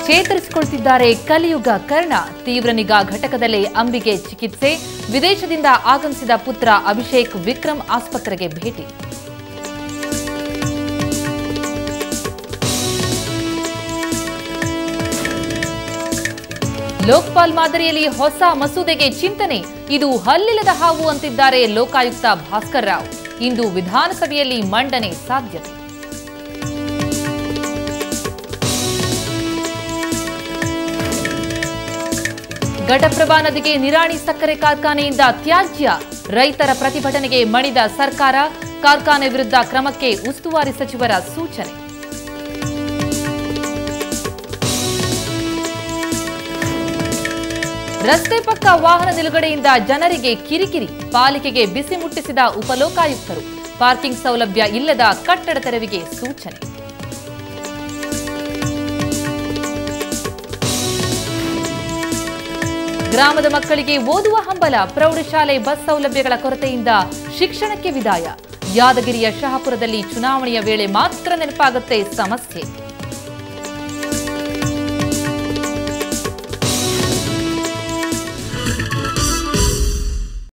ಚೇತರಿಸಿಕೊಳ್ಳುತ್ತಿದ್ದಾರೆ ಕಲಿಯುಗ ಕರ್ಣ. ತೀವ್ರ ನಿಗಾ ಘಟಕದಲ್ಲೇ ಅಂಬಿಗೆ ಚಿಕಿತ್ಸೆ. ವಿದೇಶದಿಂದ ಆಗಮಿಸಿದ ಪುತ್ರ ಅಭಿಷೇಕ್ ವಿಕ್ರಮ್ ಆಸ್ಪತ್ರೆಗೆ ಭೇಟಿ. ಲೋಕಪಾಲ್ ಮಾದರಿಯಲ್ಲಿ ಹೊಸ ಮಸೂದೆಗೆ ಚಿಂತನೆ. ಇದು ಹಲ್ಲಿಲ್ಲದ ಹಾವು ಅಂತಿದ್ದಾರೆ ಲೋಕಾಯುಕ್ತ ಭಾಸ್ಕರ್ ರಾವ್. ಇಂದು ವಿಧಾನಸಭೆಯಲ್ಲಿ ಮಂಡನೆ ಸಾಧ್ಯತೆ. ಘಟಪ್ರಭಾ ನದಿಗೆ ನಿರಾಣಿ ಸಕ್ಕರೆ ಕಾರ್ಖಾನೆಯಿಂದ ತ್ಯಾಜ್ಯ. ರೈತರ ಪ್ರತಿಭಟನೆಗೆ ಮಣಿದ ಸರ್ಕಾರ. ಕಾರ್ಖಾನೆ ವಿರುದ್ಧ ಕ್ರಮಕ್ಕೆ ಉಸ್ತುವಾರಿ ಸಚಿವರ ಸೂಚನೆ. ರಸ್ತೆ ಪಕ್ಕ ವಾಹನ ನಿಲುಗಡೆಯಿಂದ ಜನರಿಗೆ ಕಿರಿಕಿರಿ. ಪಾಲಿಕೆಗೆ ಬಿಸಿ ಮುಟ್ಟಿಸಿದ ಉಪಲೋಕಾಯುಕ್ತರು. ಪಾರ್ಕಿಂಗ್ ಸೌಲಭ್ಯ ಇಲ್ಲದ ಕಟ್ಟಡ ತೆರವಿಗೆ ಸೂಚನೆ. ಗ್ರಾಮದ ಮಕ್ಕಳಿಗೆ ಓದುವ ಹಂಬಲ. ಪ್ರೌಢಶಾಲೆ ಬಸ್ ಸೌಲಭ್ಯಗಳ ಕೊರತೆಯಿಂದ ಶಿಕ್ಷಣಕ್ಕೆ ವಿದಾಯ. ಯಾದಗಿರಿಯ ಶಹಾಪುರದಲ್ಲಿ ಚುನಾವಣೆಯ ವೇಳೆ ಮಾತ್ರ ನೆನಪಾಗುತ್ತೆ ಸಮಸ್ಯೆ.